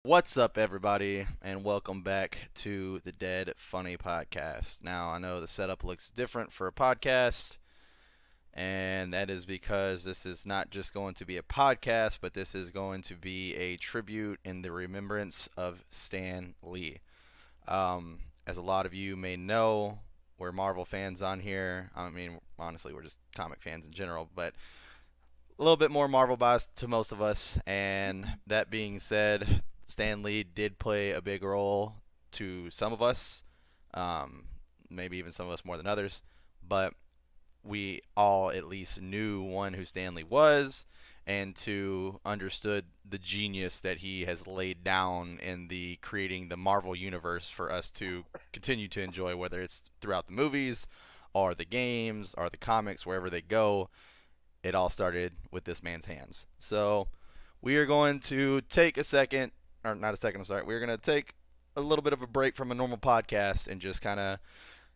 What's up, everybody, and welcome back to the Dead Funny Podcast. Now, I know the setup looks different for a podcast, and that is because this is not just going to be a podcast, but this is going to be a tribute in the remembrance of Stan Lee. As a lot of you may know, we're Marvel fans on here. I mean, honestly, we're just comic fans in general, but a little bit more Marvel biased to most of us. And that being said, Stan Lee did play a big role to some of us, um, maybe even some of us more than others. But we all at least knew, one, who Stan Lee was, and two, understood the genius that he has laid down in the creating the Marvel universe for us to continue to enjoy, whether it's throughout the movies or the games or the comics, wherever they go. It all started with this man's hands. So we are going to take a second, or not a second, I'm sorry. We're going to take a little bit of a break from a normal podcast and just kind of,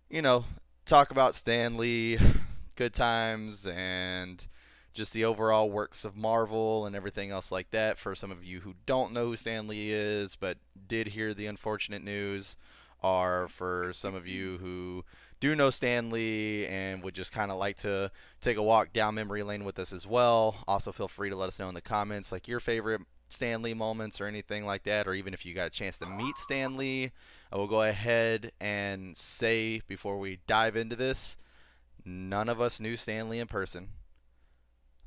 you know, talk about Stan Lee, good times, and just the overall works of Marvel and everything else like that. For some of you who don't know who Stan Lee is, but did hear the unfortunate news, or for some of you who do know Stan Lee and would just kind of like to take a walk down memory lane with us as well. Also, feel free to let us know in the comments like your favorite Stan Lee moments or anything like that, or even if you got a chance to meet Stan Lee. I will go ahead and say before we dive into this, none of us knew Stan Lee in person.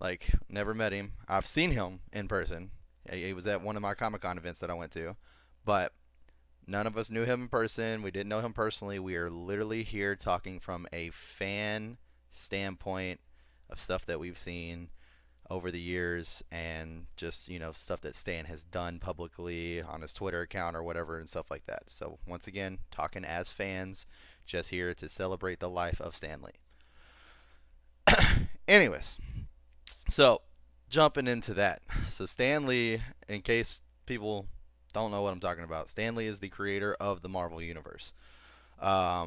Like, never met him. I've seen him in person. He was at one of my Comic Con events that I went to, but none of us knew him in person. We didn't know him personally. We are literally here talking from a fan standpoint of stuff that we've seen over the years and just, stuff that Stan has done publicly on his Twitter account or whatever and stuff like that. So, once again, talking as fans, just here to celebrate the life of Stan Lee. Anyways, so jumping into that. So, Stan Lee, in case people don't know what I'm talking about, Stan Lee is the creator of the Marvel Universe. I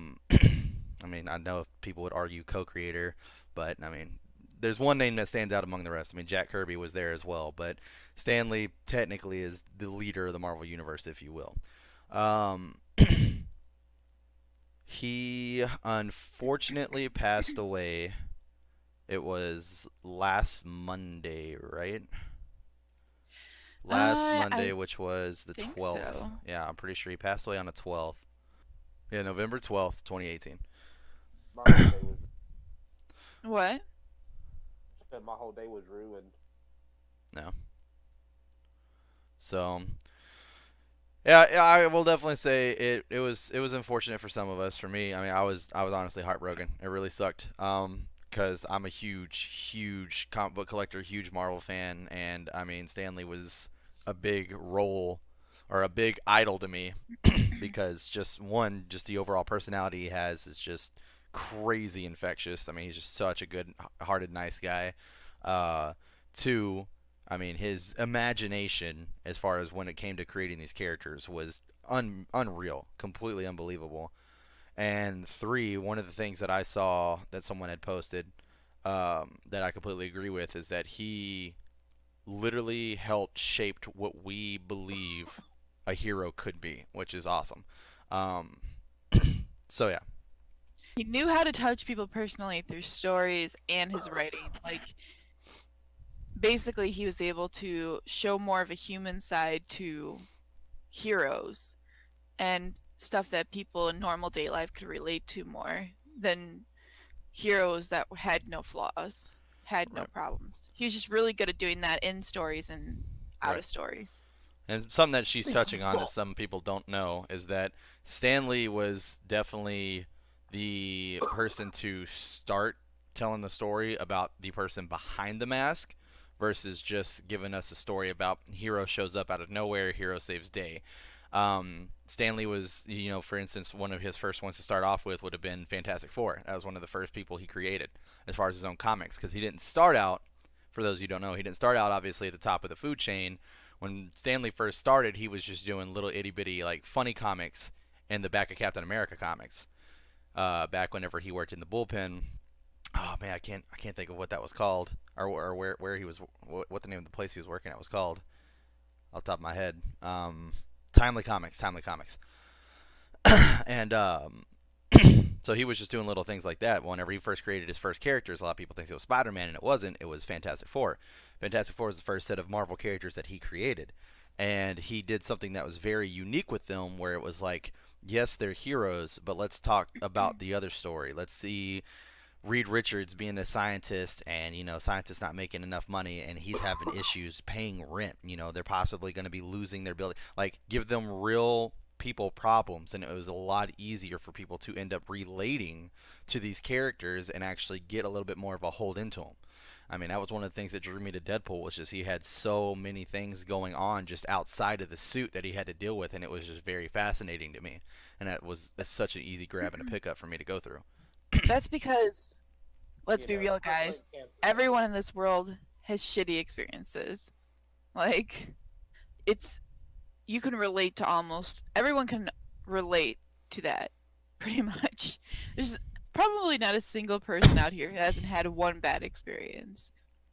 mean, I know people would argue co-creator, but I mean, there's one name that stands out among the rest. I mean, Jack Kirby was there as well, but Stan Lee technically is the leader of the Marvel Universe, if you will. Um, he unfortunately passed away. It was last Monday, right? Last I Monday, which was the think 12th. so. Yeah, I'm pretty sure he passed away on the 12th. Yeah, November 12th, 2018. My whole day was What? my whole day was ruined. No. So, yeah, I will definitely say it was unfortunate for some of us. For me, I mean, I was honestly heartbroken. It really sucked. Because I'm a huge comic book collector, huge Marvel fan, and I mean, Stan Lee was a big role or a big idol to me because just one, just the overall personality he has is just crazy infectious. I mean, he's just such a good-hearted, nice guy. Uh, Two, I mean, his imagination as far as when it came to creating these characters was unreal, completely unbelievable. And three, one of the things that I saw that someone had posted that I completely agree with is that he literally helped shaped what we believe a hero could be, which is awesome. Um, so yeah, He knew how to touch people personally through stories and his writing. Basically, he was able to show more of a human side to heroes and stuff that people in normal day life could relate to more than heroes that had no flaws, had no right, problems. He was just really good at doing that in stories and out right. of stories. And something that she's touching on that some people don't know is that Stan Lee was definitely the person to start telling the story about the person behind the mask versus just giving us a story about hero shows up out of nowhere, hero saves day. Stan Lee was, for instance, one of his first ones to start off with would have been Fantastic Four. That was one of the first people he created as far as his own comics because he didn't start out, for those who don't know, he didn't start out obviously at the top of the food chain. When Stan Lee first started, he was just doing little itty bitty like funny comics in the back of Captain America comics. Back whenever he worked in the bullpen. Oh man, I can't think of what that was called or where he was, what the name of the place he was working at was called. off the top of my head. Timely Comics, and so he was just doing little things like that. Whenever he first created his first characters, a lot of people think it was Spider-Man, and it wasn't. It was Fantastic Four. Fantastic Four was the first set of Marvel characters that he created, and he did something that was very unique with them, where it was like, yes, they're heroes, but let's talk about the other story. Let's see Reed Richards being a scientist, and scientists not making enough money, and he's having issues paying rent. They're possibly going to be losing their building. Like, give them real people problems, and it was a lot easier for people to end up relating to these characters and actually get a little bit more of a hold into them. I mean, that was one of the things that drew me to Deadpool, was just he had so many things going on just outside of the suit that he had to deal with, and it was just very fascinating to me. And that's such an easy grab and a pickup for me to go through. That's because, let's be real, guys. Everyone in this world has shitty experiences. Like, you can relate to almost everyone can relate to that, pretty much. There's probably not a single person out here who hasn't had one bad experience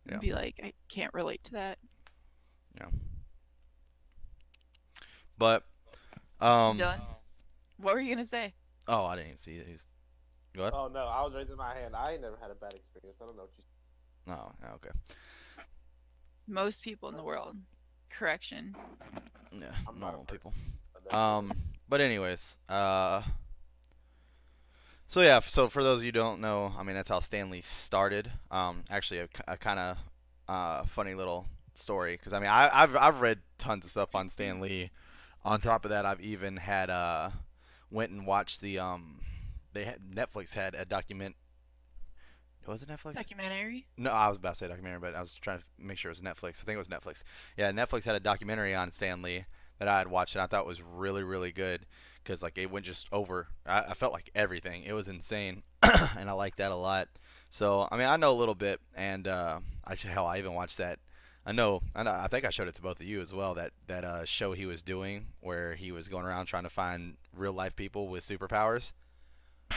and be like, I can't relate to that. Yeah. But, Dylan, what were you gonna say? Oh, I didn't even see it. Go ahead. Oh no, I was raising my hand. I ain't never had a bad experience. I don't know what you. Oh, okay. Most people in the world. Correction. Yeah, I'm normal not a people. person. But anyways, so yeah, so for those of you who don't know, I mean, that's how Stan Lee started. Actually, a kind of funny little story, because I mean, I've read tons of stuff on Stan Lee. On top of that, I've even had went and watched Netflix had a document. Was it Netflix? Documentary? No, I was about to say documentary, but I was trying to make sure it was Netflix. I think it was Netflix. Yeah, Netflix had a documentary on Stan Lee that I had watched, and I thought was really, really good, because like it went just over. I felt like everything. It was insane, and I liked that a lot. So I mean, I know a little bit, and I even watched that. I think I showed it to both of you as well. That show he was doing, where he was going around trying to find real life people with superpowers.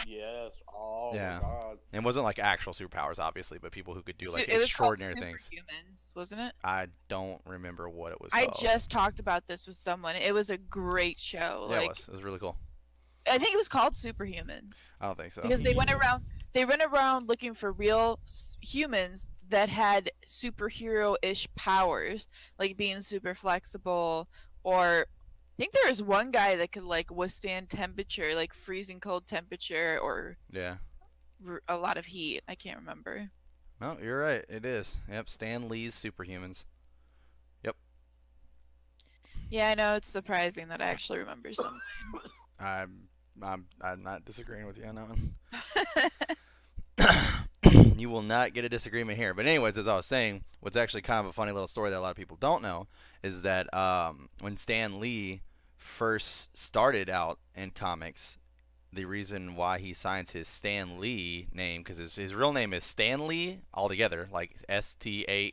Yes. Oh Yeah. my god. And it wasn't like actual superpowers, obviously, but people who could do like It was called extraordinary things. Superhumans, wasn't it? I don't remember what it was I called. just talked about this with someone. It was a great show. Yeah, like, it was. It was really cool. I think it was called Superhumans I don't think so. because they went around looking for real humans that had superhero-ish powers, like being super flexible, or I think there was one guy that could like withstand temperature, like freezing cold temperature, or Yeah. a lot of heat. I can't remember. No, you're right. It is. Yep. Stan Lee's Superhumans. Yep. Yeah, I know, it's surprising that I actually remember something. I'm not disagreeing with you on that one. You will not get a disagreement here. But anyways, as I was saying, what's actually kind of a funny little story that a lot of people don't know is that when Stan Lee first started out in comics, the reason why he signs his Stan Lee name, because his real name is Stan Lee altogether, like Stanley,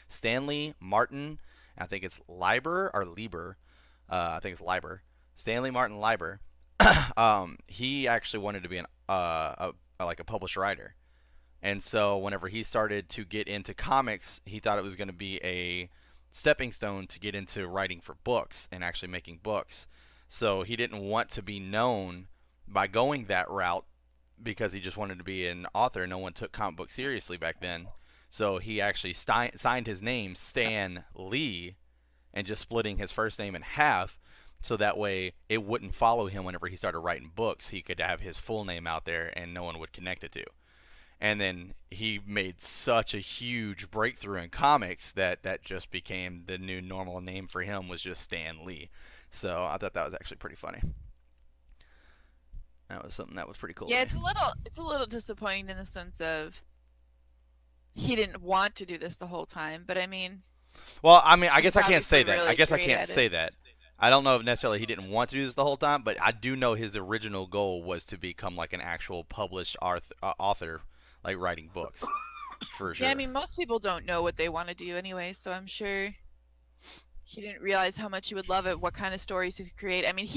Stanley Martin, I think it's Lieber or Lieber, I think it's Lieber, Stanley Martin Lieber. He actually wanted to be like a published writer. And so whenever he started to get into comics, he thought it was going to be a stepping stone to get into writing for books and actually making books. So he didn't want to be known by going that route, because he just wanted to be an author. No one took comic books seriously back then. So he actually signed his name Stan Lee, and just splitting his first name in half, so that way it wouldn't follow him whenever he started writing books. He could have his full name out there and no one would connect it to. And then he made such a huge breakthrough in comics that just became the new normal name for him, was just Stan Lee. So I thought that was actually pretty funny. That was something that was pretty cool. Yeah, it's a little disappointing in the sense of he didn't want to do this the whole time, but I mean. Well, I mean, I guess I probably can't say really that. I guess I great can't at say it. that. I don't know if necessarily he didn't want to do this the whole time, but I do know his original goal was to become like an actual published author, like writing books, for sure. Yeah, I mean, most people don't know what they want to do anyway, so I'm sure he didn't realize how much he would love it, what kind of stories he could create. I mean,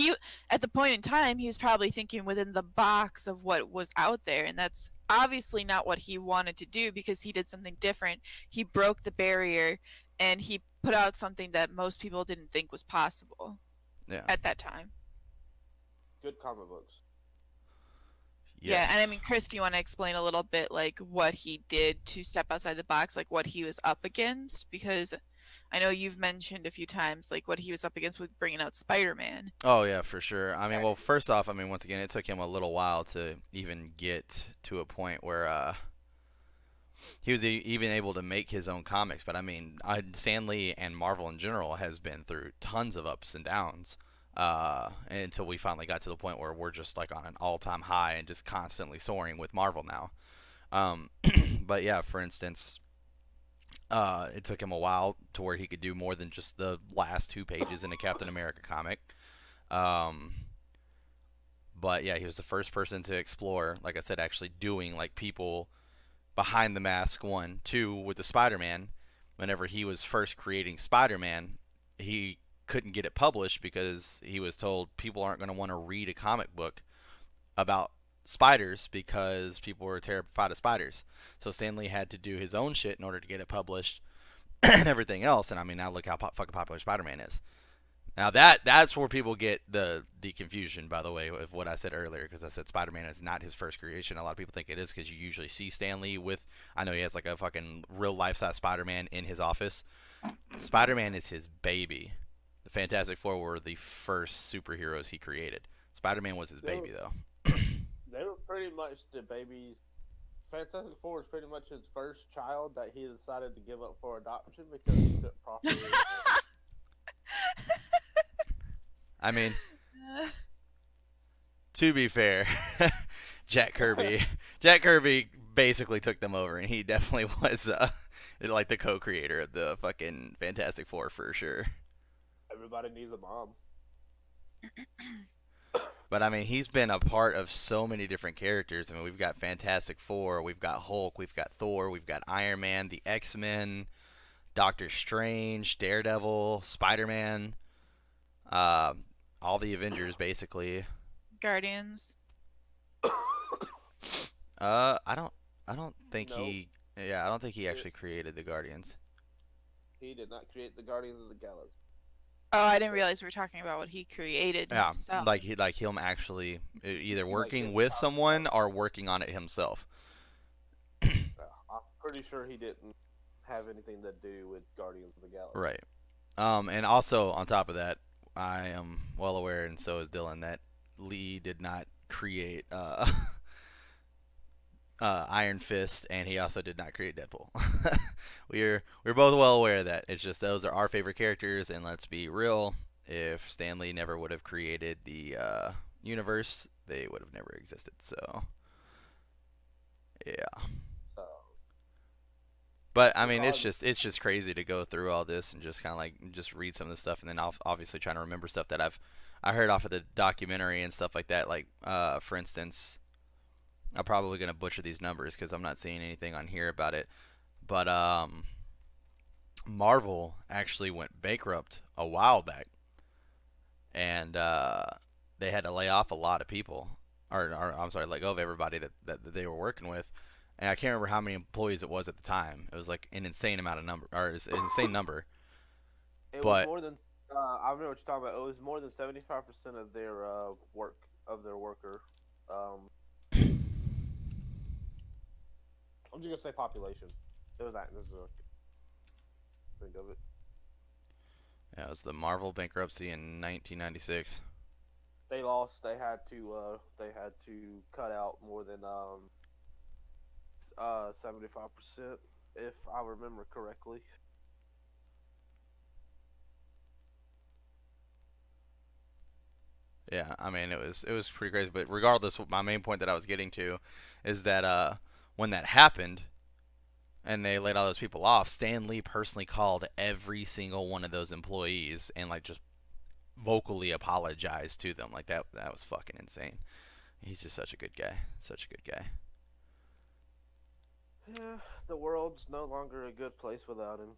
at the point in time, he was probably thinking within the box of what was out there, and that's obviously not what he wanted to do, because he did something different. He broke the barrier, and he put out something that most people didn't think was possible Yeah. at that time. Good comic books. Yeah, and I Yes. mean, Chris, do you want to explain a little bit like what he did to step outside the box, like what he was up against? Because I know you've mentioned a few times like what he was up against with bringing out Spider-Man. Oh yeah, for sure. I mean, well, first off, I mean, once again, it took him a little while to even get to a point where he was even able to make his own comics. But I mean, Stan Lee and Marvel in general has been through tons of ups and downs until we finally got to the point where we're just like on an all-time high and just constantly soaring with Marvel now. Um, but yeah, for instance, it took him a while to where he could do more than just the last 2 pages in a Captain America comic. Um, but yeah, he was the first person to explore, like I said, actually doing like people behind the mask. 1, 2 with the Spider-Man. Whenever he was first creating Spider-Man, he couldn't get it published because he was told people aren't going to want to read a comic book about spiders because people were terrified of spiders. So Stan Lee had to do his own shit in order to get it published and everything else. And I mean, now look how fucking popular Spider-Man is. Now that's where people get the confusion, by the way, of what I said earlier, because I said Spider-Man is not his first creation. A lot of people think it is because you usually see Stan Lee with, I know he has like a fucking real life-size Spider-Man in his office. Spider-Man is his baby. The Fantastic Four were the first superheroes he created. Spider-Man was his baby, though. They were pretty much the babies. Fantastic Four is pretty much his first child that he decided to give up for adoption because he couldn't properly. I mean, to be fair, Jack Kirby basically took them over, and he definitely was like the co-creator of the fucking Fantastic Four for sure. Everybody needs a mom. But I mean, he's been a part of so many different characters. I mean, we've got Fantastic Four, we've got Hulk, we've got Thor, we've got Iron Man, the X-Men, Doctor Strange, Daredevil, Spider-Man, all the Avengers basically. Guardians. I don't think Nope. I don't think he actually created the Guardians. He did not create the Guardians of the Galaxy. Oh, I didn't realize we were talking about what he created Yeah, himself. like him actually either working his with top someone or working on it himself. I'm pretty sure he didn't have anything to do with Guardians of the Galaxy. Right. And also on top of that, I am well aware, and so is Dylan, that Lee did not create Iron Fist, and he also did not create Deadpool. we're both well aware of that. It's just those are our favorite characters, and let's be real. If Stan Lee never would have created the universe, they would have never existed. So, yeah. So But I mean, it's just crazy to go through all this and just kind of like just read some of the stuff, and then obviously trying to remember stuff that I heard off of the documentary and stuff like that. Like, for instance, I'm probably gonna butcher these numbers because I'm not seeing anything on here about it. But Marvel actually went bankrupt a while back, and they had to lay off a lot of people, or I'm sorry, let go of everybody that they were working with. And I can't remember how many employees it was at the time. It was like an insane amount of number, or it's an insane number. it But- was more than I remember what you're talking about. It was more than 75% of their worker. I'm just gonna say population. It was that. This is think of it. Yeah, it was the Marvel bankruptcy in 1996. They lost. They had to cut out more than 75%, if I remember correctly. Yeah, I mean it was pretty crazy. But regardless, my main point that I was getting to is that when that happened and they laid all those people off, Stan Lee personally called every single one of those employees and like just vocally apologized to them. Like that was fucking insane. He's just such a good guy. Such a good guy. Yeah, the world's no longer a good place without him.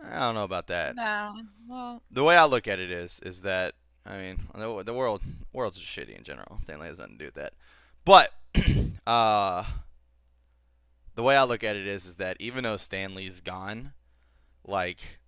I don't know about that. No, well, The way I look at it is that I mean the world's just shitty in general. Stanley has nothing to do with that. But the way I look at it is that even though Stanley's gone, like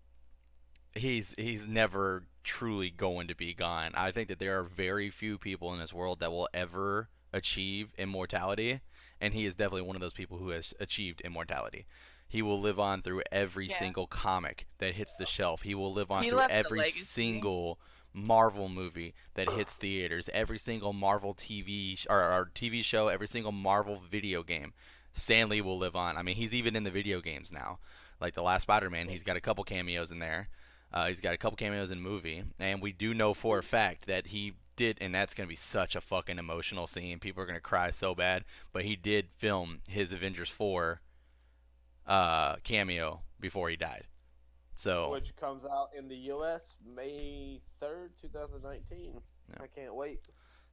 he's never truly going to be gone. I think that there are very few people in this world that will ever achieve immortality, and he is definitely one of those people who has achieved immortality. He will live on through every Yeah. single comic that hits the shelf. He will live on He through left a every legacy. single Marvel movie that hits theaters, every single Marvel or TV show, every single Marvel video game. Stan Lee will live on. I mean, he's even in the video games now. Like the last Spider-Man, he's got a couple cameos in there. He's got a couple cameos in the movie, and we do know for a fact that he did, and that's gonna be such a fucking emotional scene. People are gonna cry so bad, but he did film his Avengers 4 cameo before he died. So Which comes out in the U.S. May 3rd, 2019. Yeah. I can't wait.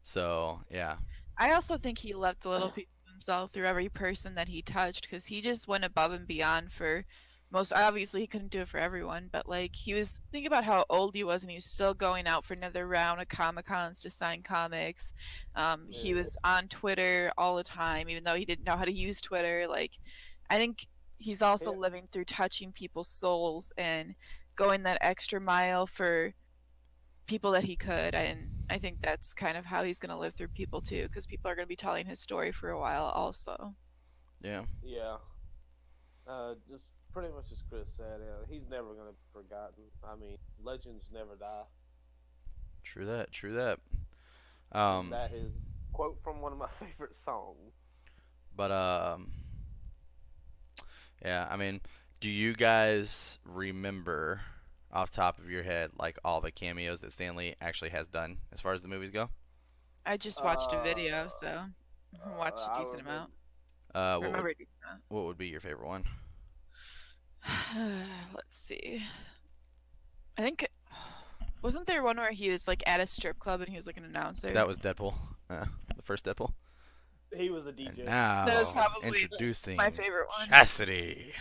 so yeah, I also think he left a little piece of himself through every person that he touched, because he just went above and beyond for most. Obviously, he couldn't do it for everyone, but like he was. Think about how old he was, and he was still going out for another round of Comic Cons to sign comics. He Yeah. was on Twitter all the time, even though he didn't know how to use Twitter. Like, I think he's also Yeah. living through touching people's souls and going that extra mile for people that he could, and I think that's kind of how he's going to live through people too, because people are going to be telling his story for a while also. yeah, Yeah. Just pretty much as Chris said, he's never going to be forgotten. I mean, legends never die. true that, true that. That is a quote from one of my favorite songs. But yeah, I mean, do you guys remember off the top of your head like all the cameos that Stan Lee actually has done as far as the movies go? I just watched a video, so I watched a I decent amount. What Remember would, a decent amount. what would be your favorite one? Let's see. I think wasn't there one where he was like at a strip club and he was like an announcer? That was Deadpool, the first Deadpool. He was a And DJ. now That was probably introducing my favorite one. Chastity.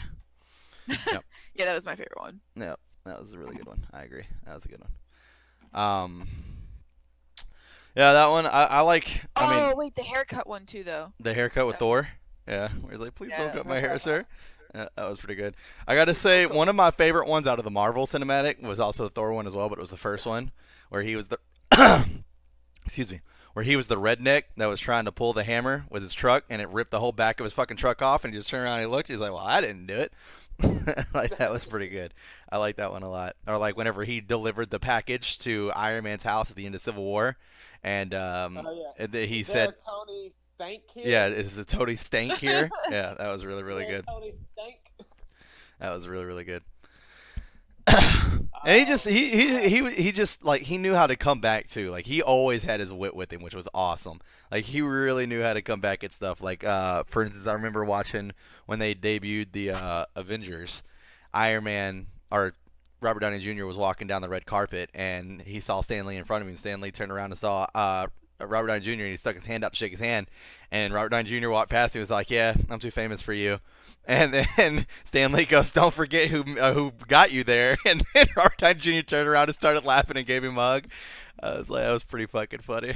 Yeah, that was my favorite one. Yep, that was a really good one. I agree. That was a good one. Yeah, that one I like. I Oh mean, wait, the haircut one too though. the haircut with Thor. Yeah, where he's like, "Please don't Yeah. cut my hair, sir." Yeah, that was pretty good. I got to say, one of my favorite ones out of the Marvel cinematic was also the Thor one as well, but it was the first one where he was the excuse me, where he was the redneck that was trying to pull the hammer with his truck, and it ripped the whole back of his fucking truck off, and he just turned around and he looked. He's like, "Well, I didn't do it." Like that was pretty good. I like that one a lot. Or like whenever he delivered the package to Iron Man's house at the end of Civil War, and Yeah. and then he Is said, there a Tony Stank here? "Yeah, is it Tony Stank here?" Yeah, that was really really Is there a good. Tony Stank. That was really really good. And he just like he knew how to come back too. Like he always had his wit with him, which was awesome. Like he really knew how to come back at stuff. Like for instance, I remember watching when they debuted the Avengers, Iron Man or Robert Downey Jr. was walking down the red carpet and he saw Stan Lee in front of him. Stan Lee turned around and saw Robert Downey Jr. and he stuck his hand out to shake his hand. And Robert Downey Jr. walked past him and was like, "Yeah, I'm too famous for you." And then Stan Lee goes, "Don't forget who got you there." And then Robert Downey Jr. turned around and started laughing and gave him a hug. I was like, that was pretty fucking funny.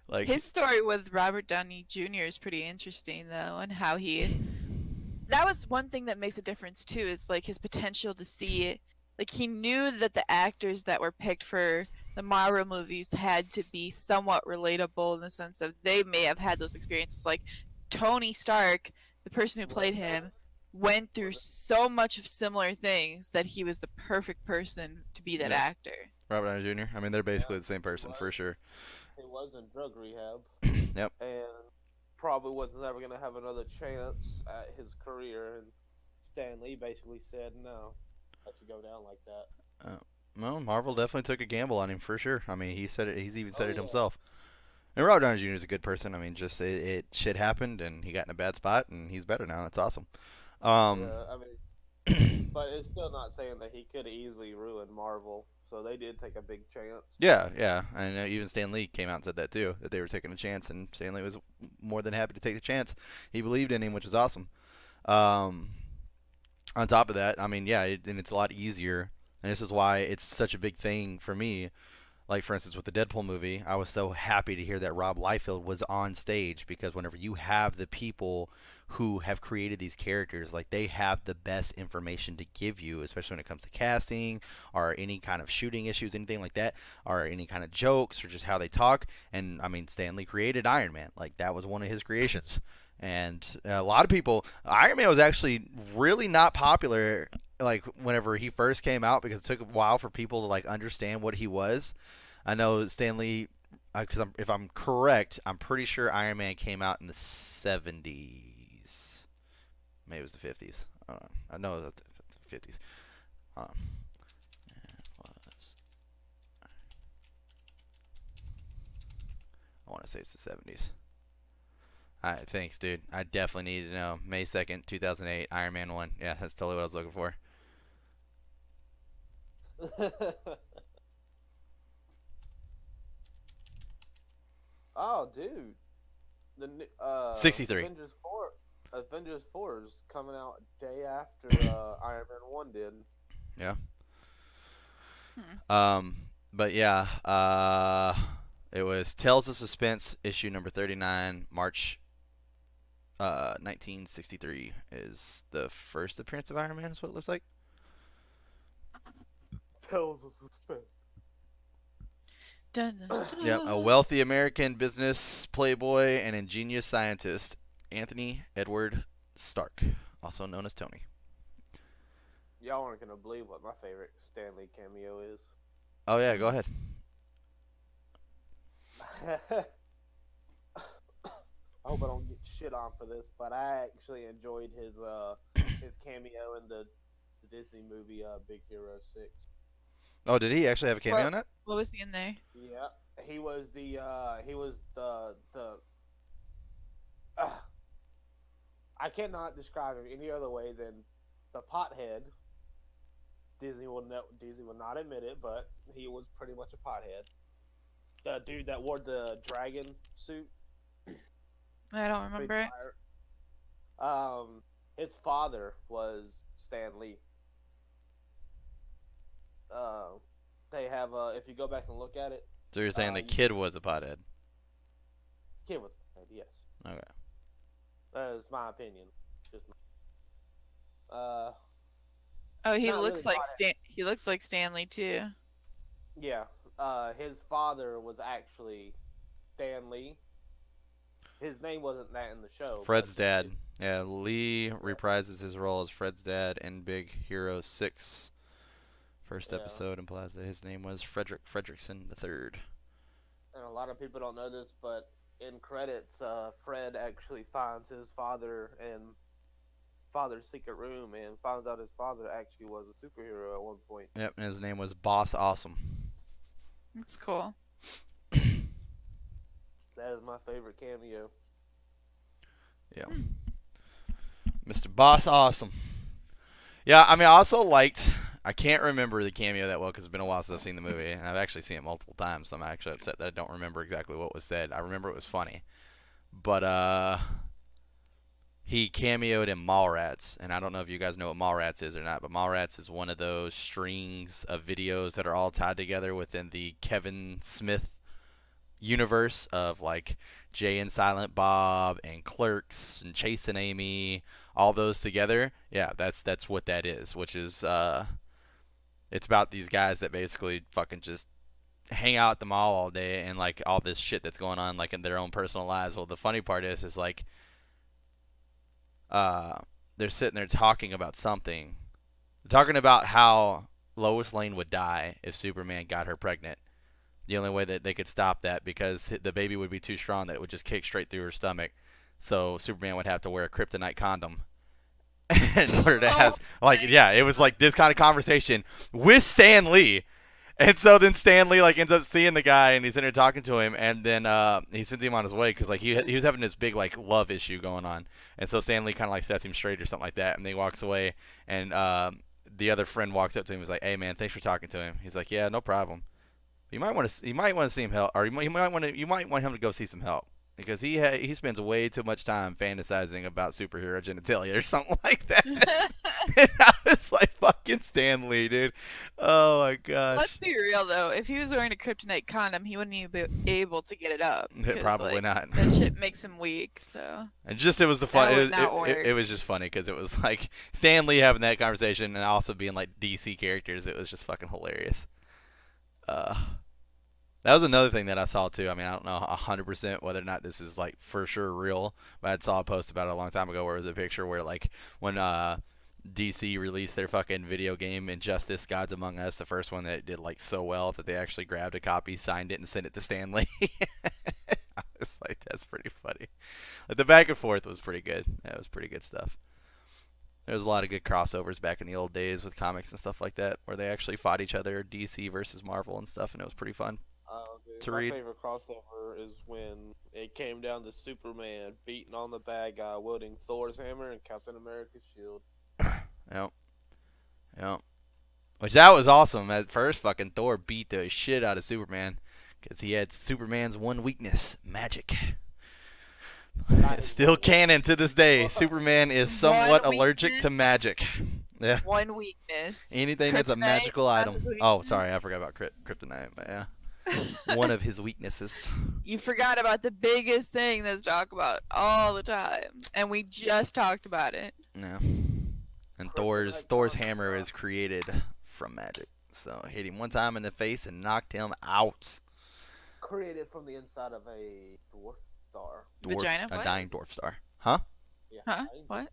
Like His story with Robert Downey Jr. is pretty interesting though, and how he. That was one thing that makes a difference too. Is like his potential to see. Like he knew that the actors that were picked for the Marvel movies had to be somewhat relatable in the sense of they may have had those experiences. Like Tony Stark, the person who played him, went through so much of similar things that he was the perfect person to be that Yeah. actor. Robert Downey Jr. I mean, they're basically the same person for sure. He was in drug rehab. Yep. And probably was never going to have another chance at his career. And Stan Lee basically said, no, let you go down like that. Well, Marvel definitely took a gamble on him for sure. I mean, he said it. He's even said Oh, it yeah. himself. And Robert Downey Jr. is a good person. I mean, just it shit happened, and he got in a bad spot, and he's better now. That's awesome. Yeah, I mean, but it's still not saying that he could easily ruin Marvel. So they did take a big chance. Yeah. I know even Stan Lee came out and said that too, that they were taking a chance, and Stan Lee was more than happy to take the chance. He believed in him, which is awesome. On top of that, I mean, yeah, and it's a lot easier, and this is why it's such a big thing for me. like for instance with the Deadpool movie, I was so happy to hear that Rob Liefeld was on stage, because whenever you have the people who have created these characters, like they have the best information to give you, especially when it comes to casting or any kind of shooting issues, anything like that, or any kind of jokes or just how they talk. And I mean, Stan Lee created Iron Man, like that was one of his creations. And a lot of people, Iron Man was actually really not popular like whenever he first came out, because it took a while for people to like understand what he was. I know Stan Lee, because if I'm correct, I'm pretty sure Iron Man came out in the 70s. Maybe it was the 50s. I don't know. I know it was the 50s. It was. I want to say it's the 70s. All right, thanks, dude. I definitely need to know. May 2nd, 2008, Iron Man 1. Yeah, that's totally what I was looking for. Oh, dude. 63. Avengers 4 is coming out day after Iron Man 1 did. Yeah. But yeah, it was Tales of Suspense, issue number 39, March 1963 is the first appearance of Iron Man, is what it looks like. Tales of Suspense. Dun, dun, dun. Yep, a wealthy American business playboy and ingenious scientist, Anthony Edward Stark, also known as Tony. Y'all aren't gonna believe what my favorite Stan Lee cameo is. Oh yeah, go ahead. I hope I don't get shit on for this, but I actually enjoyed his cameo in the Disney movie Big Hero 6. Oh, did he actually have a cameo in it? What was he in there? Yeah, he was the I cannot describe him any other way than the pothead. Disney will not admit it, but he was pretty much a pothead. The dude that wore the dragon suit. I don't remember it. His father was Stan Lee. They have if you go back and look at it. So you're saying the kid was a pothead? Kid was a pothead, yes. Okay. That is my opinion. Just Oh, he not looks really like he looks like Stanley too. yeah. His father was actually Stan Lee. His name wasn't that in the show. Fred's but dad. Yeah, Lee reprises his role as Fred's dad in Big Hero 6. First episode implies that his name was Frederick Fredrickson III. And a lot of people don't know this, but in credits, Fred actually finds his father in father's secret room and finds out his father actually was a superhero at one point. Yep, and his name was Boss Awesome. That's cool. That is my favorite cameo. Yeah. Mr. Boss Awesome. Yeah, I mean, I also liked... I can't remember the cameo that well because it's been a while since I've seen the movie, and I've actually seen it multiple times, so I'm actually upset that I don't remember exactly what was said. I remember it was funny. But, he cameoed in Mallrats, and I don't know if you guys know what Mallrats is or not, but Mallrats is one of those strings of videos that are all tied together within the Kevin Smith universe of, like, Jay and Silent Bob and Clerks and Chase and Amy, all those together. Yeah, that's what that is, which is, it's about these guys that basically fucking just hang out at the mall all day and like all this shit that's going on like in their own personal lives. Well, the funny part is like they're sitting there talking about something. They're talking about how Lois Lane would die if Superman got her pregnant. The only way that they could stop that because the baby would be too strong that it would just kick straight through her stomach. So Superman would have to wear a kryptonite condom. In order to have, like, yeah, it was like this kind of conversation with Stan Lee. And so then Stan Lee like ends up seeing the guy and he's in there talking to him, and then he sends him on his way because like he was having this big like love issue going on, and so Stan Lee kind of like sets him straight or something like that, and then he walks away, and the other friend walks up to him and is like, "Hey man, thanks for talking to him." He's like, "Yeah, no problem. You might want to see him help, or you might want him to go see some help." Because he spends way too much time fantasizing about superhero genitalia or something like that. And I was like, fucking Stan Lee, dude. Oh my gosh. Let's be real though. If he was wearing a kryptonite condom, he wouldn't even be able to get it up. 'Cause, Probably like, not. That shit makes him weak. So And just it was the fun. That It would was, not it work. was just funny because it was like Stan Lee having that conversation and also being like DC characters. It was just fucking hilarious. That was another thing that I saw too. I mean, I don't know 100% whether or not this is like for sure real, but I saw a post about it a long time ago where it was a picture where like when DC released their fucking video game Injustice: Gods Among Us, the first one that did like so well that they actually grabbed a copy, signed it, and sent it to Stan Lee. I was like, that's pretty funny. Like, the back and forth was pretty good. That was pretty good stuff. There was a lot of good crossovers back in the old days with comics and stuff like that, where they actually fought each other, DC versus Marvel and stuff, and it was pretty fun. Dude, To my read. favorite crossover is when it came down to Superman beating on the bad guy, wielding Thor's hammer and Captain America's shield. Yep. Yep. Which that was awesome. At first, fucking Thor beat the shit out of Superman because he had Superman's one weakness: magic. It's still canon to this day. Superman is somewhat One allergic to weakness? magic. Yeah. one weakness. Anything that's a Kryptonite, magical not item. his Oh, weakness. sorry, I forgot about kryptonite. But yeah, one of his weaknesses. You forgot about the biggest thing that's talked about all the time, and we just talked about it. Yeah. And Kryptonite Thor's comes hammer from- is created from magic. So hit him one time in the face and knocked him out. Created from the inside of a dwarf star. Vagina? A What? dying dwarf star. Huh? Yeah. Huh? What?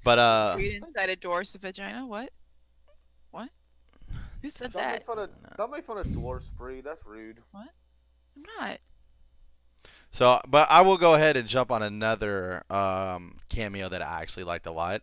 But Created inside a dwarf's vagina? What? What? Who said Don't that? make fun of don't make fun of dwarfs, Bree. That's rude. I'm not. So, but I will go ahead and jump on another cameo that I actually liked a lot.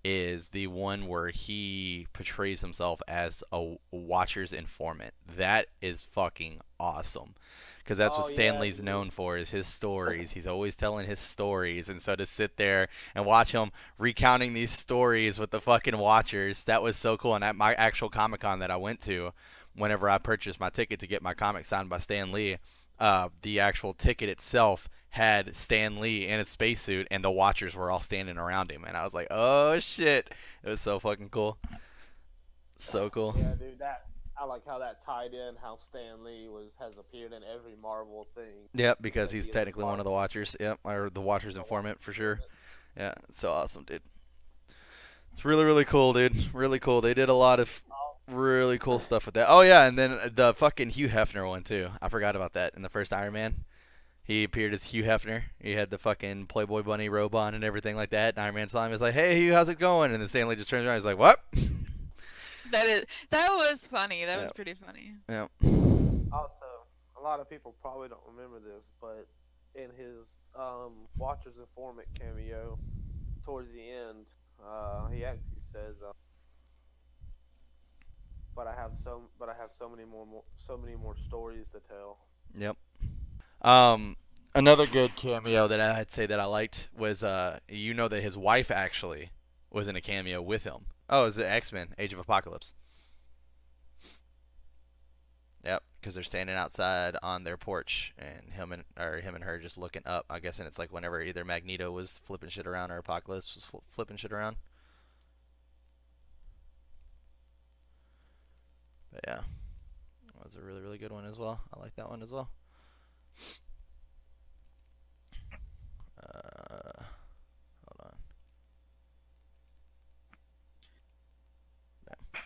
Is the one where he portrays himself as a Watcher's informant. That is fucking awesome. Because that's what Oh, Stan yeah, Lee's dude. known for, is his stories. He's always telling his stories. And so to sit there and watch him recounting these stories with the fucking Watchers, that was so cool. And at my actual Comic-Con that I went to, whenever I purchased my ticket to get my comic signed by Stan Lee, the actual ticket itself had Stan Lee in a spacesuit, and the Watchers were all standing around him. And I was like, oh, shit. It was so fucking cool. So cool. Yeah, dude. I like how that tied in. How Stan Lee has appeared in every Marvel thing. Yep, because He he's is technically one part of the Watchers. Yep, or the Watchers informant for sure. Yeah, it's so awesome, dude. It's really, really cool, dude. Really cool. They did a lot of really cool stuff with that. Oh, yeah, and then the fucking Hugh Hefner one, too. I forgot about that in the first Iron Man. He appeared as Hugh Hefner. He had the fucking Playboy Bunny robe on and everything like that. And Iron Man saw him. He's like, hey, Hugh, how's it going? And then Stanley just turns around. He's like, what? That was funny. That was Yep. pretty funny. Yep. Also, a lot of people probably don't remember this, but in his Watcher's informant cameo, towards the end, he actually says, "But I have so many more stories to tell." Yep. Another good cameo that I'd say that I liked was you know that his wife actually was in a cameo with him. Oh, it was X-Men: Age of Apocalypse. Yep, because they're standing outside on their porch, and him and her just looking up. I guess, and it's like whenever either Magneto was flipping shit around or Apocalypse was flipping shit around. But yeah, that was a really, really good one as well. I like that one as well. Hold on. Yeah.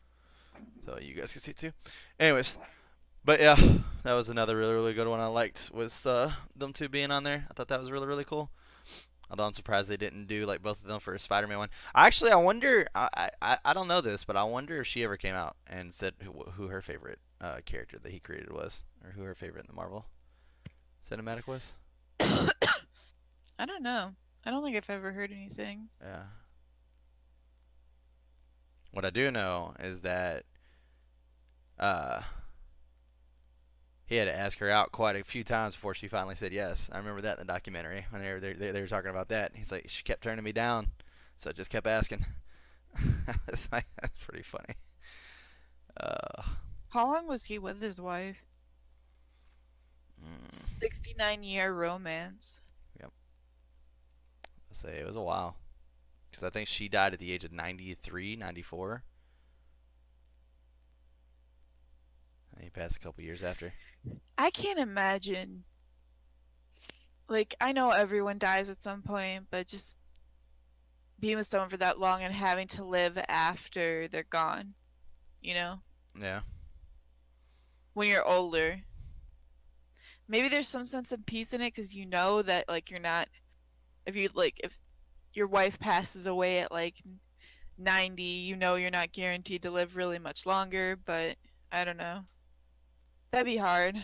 So you guys can see it too. Anyways, but yeah, that was another really, really good one I liked, was them two being on there. I thought that was really, really cool. Although I'm surprised they didn't do like both of them for a Spider-Man one. Actually, I wonder. I don't know this, but I wonder if she ever came out and said who her favorite character that he created was, or who her favorite in the Marvel cinematic was. I don't know. I don't think I've ever heard anything. Yeah. What I do know is that he had to ask her out quite a few times before she finally said yes. I remember that in the documentary when they were talking about that. He's like, she kept turning me down, so I just kept asking. It's like, that's pretty funny. How long was he with his wife? 69-year romance. I'll say it was a while. because I think she died at the age of 93, 94. And he passed a couple years after. I can't imagine. Like, I know everyone dies at some point, but just being with someone for that long and having to live after they're gone, you know? Yeah. When you're older. Maybe there's some sense of peace in it because you know that, like, you're not. If your wife passes away at, like, 90, you know you're not guaranteed to live really much longer, but I don't know. That'd be hard.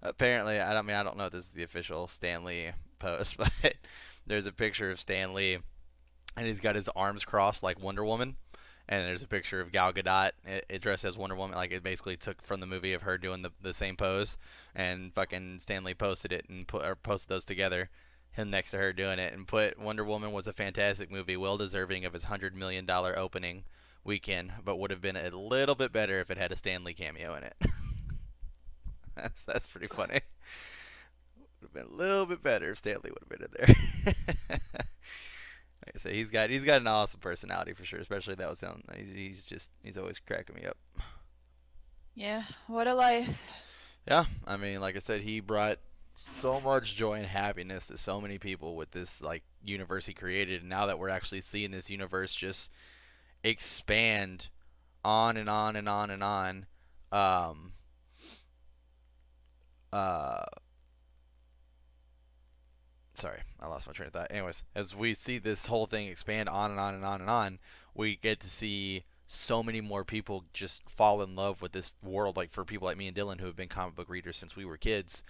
Apparently, I don't know if this is the official Stan Lee post, but there's a picture of Stan Lee, and he's got his arms crossed like Wonder Woman. And there's a picture of Gal Gadot dressed as Wonder Woman, like it basically took from the movie of her doing the same pose, and fucking Stan Lee posted it and posted those together, him next to her doing it, and put Wonder Woman was a fantastic movie, well deserving of his $100 million opening weekend, but would have been a little bit better if it had a Stan Lee cameo in it. That's pretty funny. Would have been a little bit better if Stan Lee would have been in there. Like I say, he's got an awesome personality for sure, especially that was him. He's always cracking me up. Yeah, what a life. Yeah, I mean, like I said, he brought so much joy and happiness to so many people with this like universe he created, and now that we're actually seeing this universe just expand on and on and on and on. Sorry, I lost my train of thought. Anyways, as we see this whole thing expand on and on and on and on, we get to see so many more people just fall in love with this world. Like for people like me and Dylan who have been comic book readers since we were kids,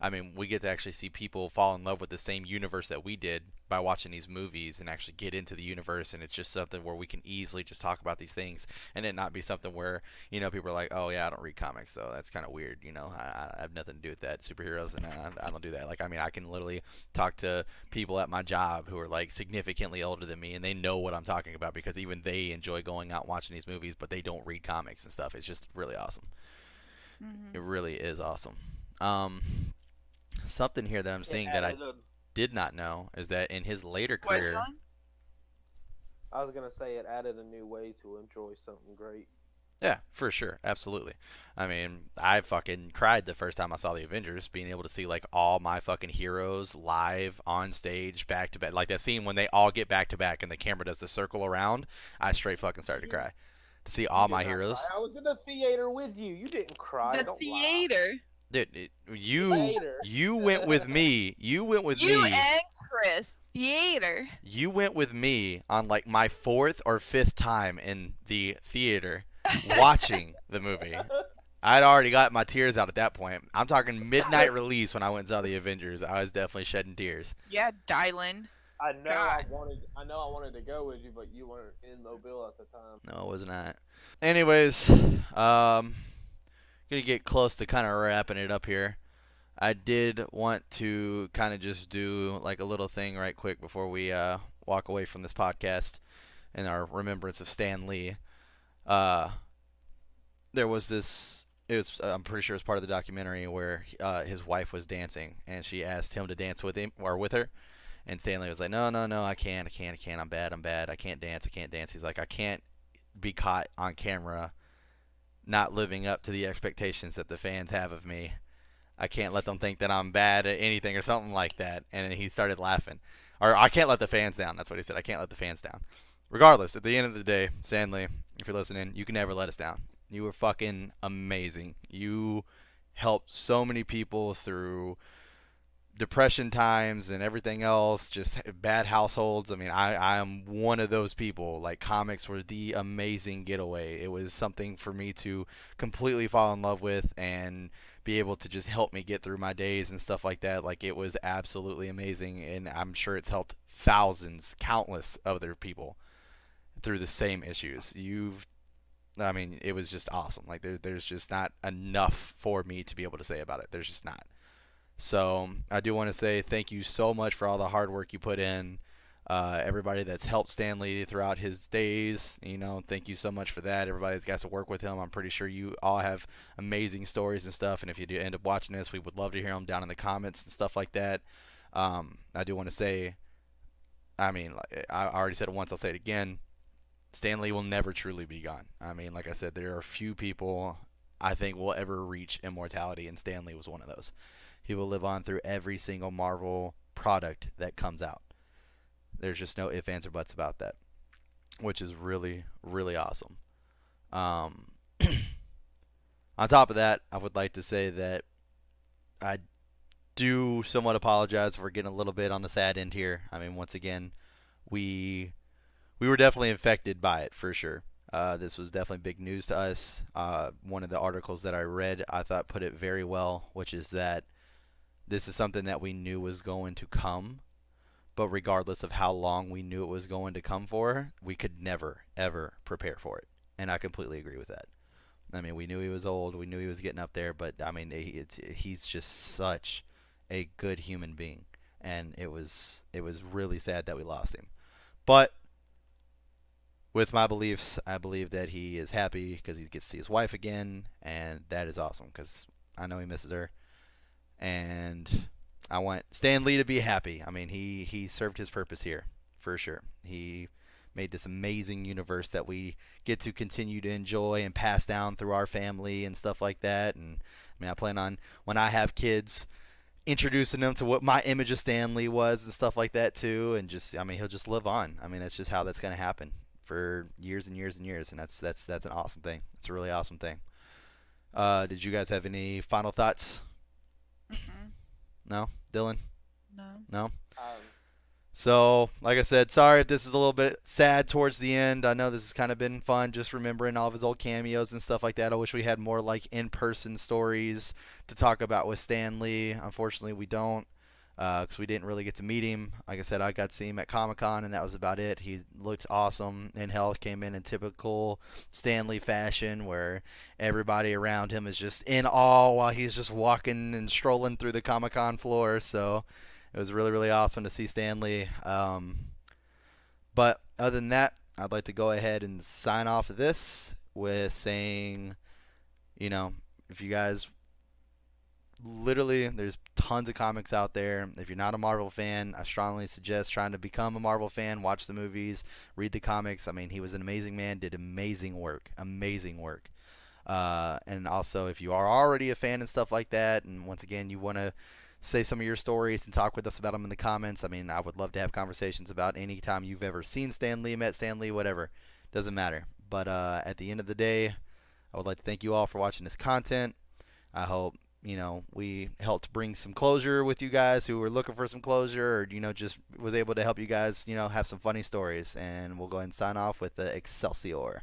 I mean, we get to actually see people fall in love with the same universe that we did by watching these movies and actually get into the universe. And it's just something where we can easily just talk about these things and it not be something where, you know, people are like, oh, yeah, I don't read comics, so that's kind of weird. You know, I have nothing to do with that. Superheroes, and I don't do that. Like, I mean, I can literally talk to people at my job who are like significantly older than me and they know what I'm talking about because even they enjoy going out and watching these movies, but they don't read comics and stuff. It's just really awesome. Mm-hmm. It really is awesome. Something here that I'm seeing that I did not know is that in his later career, I was gonna say it added a new way to enjoy something great. yeah, for sure, absolutely. I mean, I fucking cried the first time I saw the Avengers, being able to see like all my fucking heroes live on stage, back to back, like that scene when they all get back to back and the camera does the circle around. I straight fucking started to cry to see all my heroes. Cry. I was in the theater with you. You didn't cry. The theater. Dude, you went with me. You went with me. You and Chris, theater. You went with me on like my 4th or 5th time in the theater watching the movie. I'd already got my tears out at that point. I'm talking midnight release when I went and saw the Avengers. I was definitely shedding tears. Yeah, Dylan. I know I wanted to go with you, but you weren't in Mobile at the time. No, it was not. Anyways, gonna get close to kind of wrapping it up here. I did want to kind of just do like a little thing right quick before we walk away from this podcast in our remembrance of Stan Lee. There was this. It was I'm pretty sure it was part of the documentary where his wife was dancing and she asked him to dance with him or with her, and Stan Lee was like, no, I can't. I'm bad. I can't dance. He's like, I can't be caught on camera not living up to the expectations that the fans have of me. I can't let them think that I'm bad at anything or something like that. And then he started laughing. Or I can't let the fans down. That's what he said. I can't let the fans down. Regardless, at the end of the day, Stan Lee, if you're listening, you can never let us down. You were fucking amazing. You helped so many people through depression times and everything else, just bad households. I mean, I am one of those people. Like, comics were the amazing getaway. It was something for me to completely fall in love with and be able to just help me get through my days and stuff like that. Like, it was absolutely amazing, and I'm sure it's helped thousands, countless other people through the same issues. I mean, it was just awesome. Like, there's just not enough for me to be able to say about it. There's just not. So I do want to say thank you so much for all the hard work you put in. Everybody that's helped Stan Lee throughout his days, thank you so much for that. Everybody that's got to work with him, I'm pretty sure you all have amazing stories and stuff. And if you do end up watching this, we would love to hear them down in the comments and stuff like that. I do want to say, I mean, I already said it once, I'll say it again. Stan Lee will never truly be gone. I mean, like I said, there are few people I think will ever reach immortality, and Stan Lee was one of those. He will live on through every single Marvel product that comes out. There's just no ifs, ands, or buts about that, which is really, really awesome. On top of that, I would like to say that I do somewhat apologize for getting a little bit on the sad end here. I mean, once again, we were definitely infected by it for sure. This was definitely big news to us. One of the articles that I read, I thought put it very well, which is that this is something that we knew was going to come, but regardless of how long we knew it was going to come for, we could never, ever prepare for it. And I completely agree with that. I mean, we knew he was old, we knew he was getting up there, but I mean, he's just such a good human being, and it was really sad that we lost him. But with my beliefs, I believe that he is happy because he gets to see his wife again, and that is awesome because I know he misses her. And I want Stan Lee to be happy. I mean, he served his purpose here for sure. He made this amazing universe that we get to continue to enjoy and pass down through our family and stuff like that. And I mean, I plan on, when I have kids, introducing them to what my image of Stan Lee was and stuff like that too. And just, I mean, he'll just live on. I mean, that's just how that's going to happen for years and years and years. And that's an awesome thing. It's a really awesome thing. Did you guys have any final thoughts? No? Dylan? No? So, like I said, sorry if this is a little bit sad towards the end. I know this has kind of been fun, just remembering all of his old cameos and stuff like that. I wish we had more like in-person stories to talk about with Stan Lee. Unfortunately, we don't, because we didn't really get to meet him. Like I said, I got to see him at Comic-Con, and that was about it. He looked awesome, and hell, came in typical Stan Lee fashion, where everybody around him is just in awe while he's just walking and strolling through the Comic-Con floor. So it was really, really awesome to see Stan Lee. But other than that, I'd like to go ahead and sign off of this with saying, if you guys, literally, there's tons of comics out there. If you're not a Marvel fan, I strongly suggest trying to become a Marvel fan. Watch the movies, read the comics. I mean, he was an amazing man, did amazing work. And also, if you are already a fan and stuff like that, and once again, you want to say some of your stories and talk with us about them in the comments. I mean, I would love to have conversations about any time you've ever seen Stan Lee, met Stan Lee, whatever. Doesn't matter. But at the end of the day, I would like to thank you all for watching this content. I hope, we helped bring some closure with you guys who were looking for some closure, or, just was able to help you guys, have some funny stories. And we'll go ahead and sign off with the Excelsior.